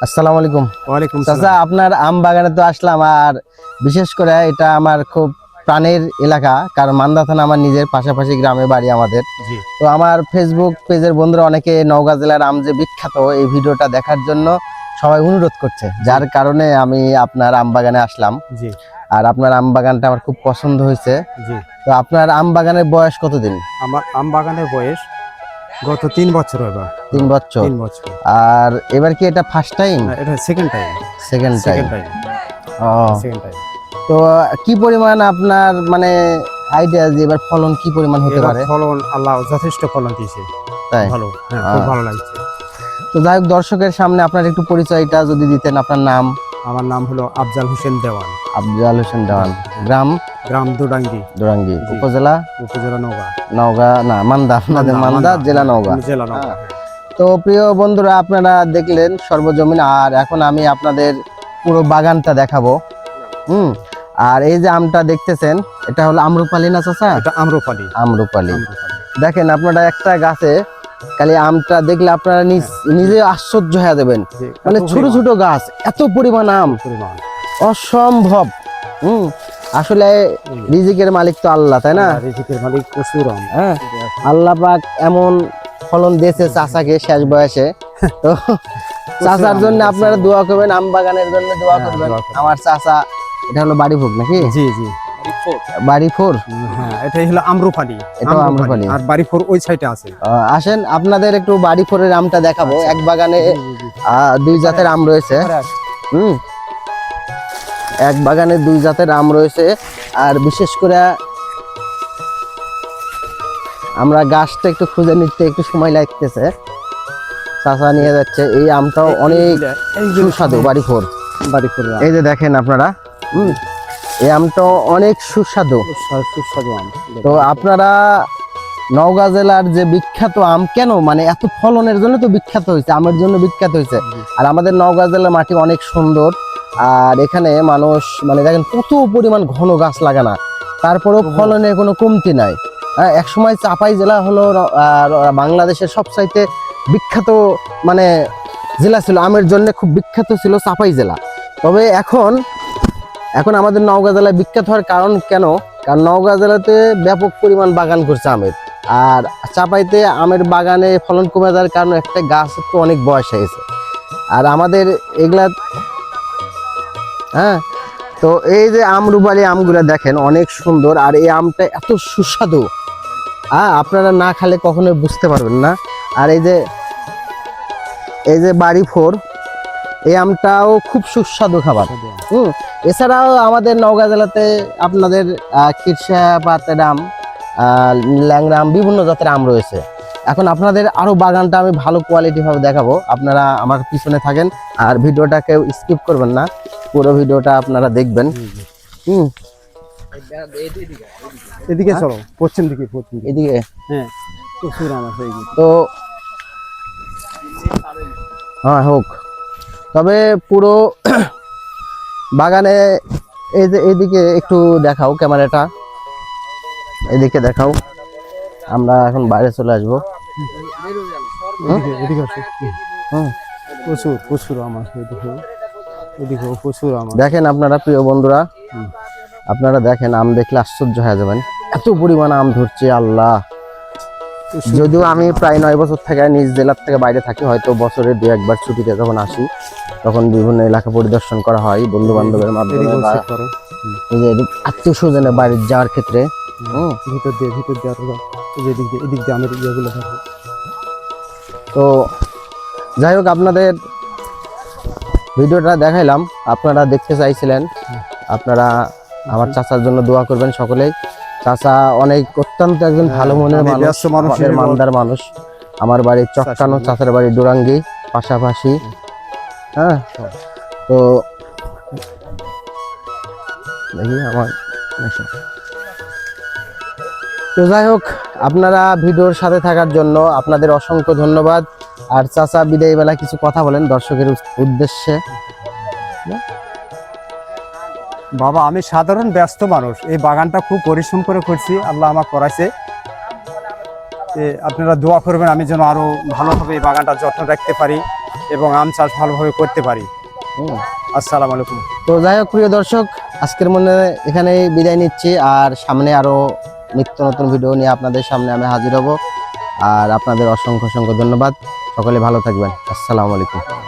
আসসালামু আলাইকুম। ওয়ালাইকুম চাচা, সালাম। আপনার আম বাগানে তো আসলাম, আর বিশেষ করে এটা আমার খুব প্রাণের এলাকা, কারণ মান্দা থানা আমার নিজের, পাশাপাশি গ্রামে বাড়ি আমাদের। জি তো আমার ফেসবুক পেজের বন্ধুরা অনেকে নওগাঁ জেলার আম যে বিখ্যাত এই ভিডিওটা দেখার জন্য সবাই অনুরোধ করছে, যার কারণে আমি আপনার আম বাগানে আসলাম। জি আর আপনার আম বাগানটা আমার খুব পছন্দ হয়েছে। জি। তো আপনার আম বাগানের বয়স কতদিন? আমার আম বাগানের বয়স গত 3 বছর হবে। 3 বছর। 3 বছর। আর এবার কি এটা ফার্স্ট টাইম? না, এটা second time. Second time. Second time. ও, সেকেন্ড টাইম। তো কি পরিমাণ আপনার মানে আইডিয়া যে এবার ফলন কি পরিমাণ হতে এবার পারে? ফলন আল্লাহ যথেষ্ট ফলন দিয়েছে। তাই? ভালো, হ্যাঁ, খুব ভালো লাগছে। তো যাই হোক, দর্শকের সামনে আপনার একটু পরিচয়টা যদি দিতেন। আপনার নাম? আমার নাম হলো আফজাল হোসেন দেওয়ান। আফজাল হোসেন দেওয়ান। গ্রাম? গ্রাম দুডাঙ্গি, দুরাঙ্গি। জি। উপজেলা? উপজেলা নওগাঁ। নওগাঁ না, মান্দা। আপনাদের মান্দা, জেলা নওগাঁ। জেলা নওগাঁ। তো প্রিয় বন্ধুরা, আপনারা দেখলেন সর্বজমিন, আর এখন আমি আপনাদের পুরো বাগানটা দেখাবো। আর এই যে আমটা দেখতেছেন, এটা হলো আম্রপালি না চাচা? এটা আম্রপালি। আম্রপালি। আম্রপালি। দেখেন, আপনারা একটা গাছে খালি আমটা দেখলে আপনারা নিজে আশ্চর্য হয়ে যাবেন। যে মানে এত ছোট ছোট গাছ, এত পরিমাণ আম, পরিমাণ। অসম্ভব। আসলে রিজিকের মালিক তো আল্লাহ, তাই না? রিজিকের মালিক প্রচুর আম। হ্যাঁ, আল্লাহ পাক এমন ফলন দিয়েছে চাচাকে শেষ বয়সে। তো চাচার জন্য আপনারা দোয়া করবেন, আম বাগানের জন্য দোয়া করবেন। দোয়া করবেন। আমার চাচা, এটা হলো বাড়িভোগ নাকি? জি জি। বাড়িফোর। হ্যাঁ, এটাই হলো আম্রপালি। এটাও আম্রপালি। আর বাড়িফোর ওই সাইডে আছে। আসেন আপনাদের একটু বাড়িফোরের আমটা দেখাবো। এক বাগানে দুই জাতের আম রয়েছে। এক বাগানে দুই জাতের আম রয়েছে। আর বিশেষ করে আমরা গাছটা একটু খুঁজে নিতে একটু সময় লাগতেছে। চাচা নিয়ে যাচ্ছে। এই আমটাও অনেক সুস্বাদু। বাড়িফোর। বাড়িফোর এই যে দেখেন আপনারা, এই আমটাও অনেক সুস্বাদু। সুস্বাদু আম। তো আপনারা নওগাঁ জেলার যে বিখ্যাত আম, কেন মানে এত ফলনের জন্য তো বিখ্যাত হয়েছে, আমের জন্য বিখ্যাত হয়েছে। আর আমাদের নওগাঁ জেলার মাটি অনেক সুন্দর। আর এখানে মানুষ মানে দেখেন কত পরিমাণ ঘন গাছ লাগানা, তারপরেও ফলনের কোনো কমতি নাই। এক সময় চাপাই জেলা হলো বাংলাদেশের সবচাইতে বিখ্যাত মানে জেলা ছিল, আমের জন্য খুব বিখ্যাত ছিল চাপাই জেলা। তবে এখন আমাদের নওগাঁ জেলায় বিখ্যাত হওয়ার কারণ কেন? কারণ নওগাঁ জেলাতে ব্যাপক পরিমাণ বাগান করছে আমের, আর চাপাইতে আমের বাগানে ফলন কমে যাওয়ার কারণে একটা গাছ তো অনেক বয়স হয়ে গেছে। আর আমাদের এগুলা, হ্যাঁ, তো এই যে আমরুপালি আমগুলা দেখেন অনেক সুন্দর, আর এই আমটা এত সুস্বাদু, আপনারা না খেলে কখনোই বুঝতে পারবেন না। আর এই যে বাড়িফোর, এই আমটাও খুব সুস্বাদু খাবার। এছাড়াও আমাদের নওগাঁ জেলাতে আপনাদের কিরসা পাতের আম, ল্যাংড়া আম, বিভিন্ন জাতের আম রয়েছে। এখন আপনাদের আরো বাগানটা আমি ভালো কোয়ালিটি ভাবে দেখাবো, আপনারা আমার পিছনে থাকেন আর ভিডিওটা কেউ স্কিপ করবেন না, পুরো ভিডিওটা আপনারা দেখবেন। এদিকে চলো, পশ্চিম দিকে। এদিকে হ্যাঁ, প্রচুর আম আছে। তো হ্যাঁ হোক, তবে পুরো বাগানে এই যে এইদিকে একটু দেখাও, ক্যামেরাটা এদিকে দেখাও। আমরা এখন বাইরে চলে আসবো। প্রচুর প্রচুর আম আছে। এদিকে প্রচুর আম। দেখেন আপনারা প্রিয় বন্ধুরা, আপনারা দেখেন, আম দেখলে আশ্চর্য হয়ে যাবেন, এত পরিমাণ আম ধরছে আল্লাহ। যদিও আমি প্রায় 9 বছর থেকে নিজ জেলার থেকে বাইরে থাকি, হয়তো বছরে 2-1 ছুটিতে যখন আসি তখন বিভিন্ন এলাকা পরিদর্শন করা হয় বন্ধু বান্ধবের মাধ্যমে, আত্মীয় স্বজনের বাড়ি যাওয়ার ক্ষেত্রে। ভিতর দিয়ে এদিক দিয়ে আমের ইয়েগুলো থাকে। তো যাই হোক, আপনাদের ভিডিওটা দেখাইলাম, আপনারা দেখতে চাইছিলেন। আপনারা আমার চাচার জন্য দোয়া করবেন সকলেই। চাচা অনেক অত্যন্ত একজন ভালো মনের মানুষ, মান্দার মানুষ। আমার বাড়ি চক্কানো, চাচার বাড়ি ডুরাঙ্গি পাশাপাশি। হ্যাঁ, তো দেখি আমার, তো যাই হোক, আপনারা ভিডিওর সাথে থাকার জন্য আপনাদের অসংখ্য ধন্যবাদ। আর চাচা বিদায় বেলা কিছু কথা বলেন দর্শকের উদ্দেশ্যে। বাবা, আমি সাধারণ ব্যস্ত মানুষ, এই বাগানটা খুব পরিশ্রম করে করছি, আল্লাহ আমাকে করাইছে। আপনারা দোয়া করবেন আমি যেন আরো ভালোভাবে এই বাগানটা যত্ন রাখতে পারি। এবং আম চাষ ভালোভাবে করতে পারি। হুম। আসসালামু আলাইকুম। তো যাই হোক প্রিয় দর্শক, আজকের মনে এখানে বিদায় নিচ্ছি, আর সামনে আরো নিত্য নতুন ভিডিও নিয়ে আপনাদের সামনে আমি হাজির হব। আর আপনাদের অসংখ্য অসংখ্য ধন্যবাদ। সকলে ভালো থাকবেন। আসসালামু আলাইকুম।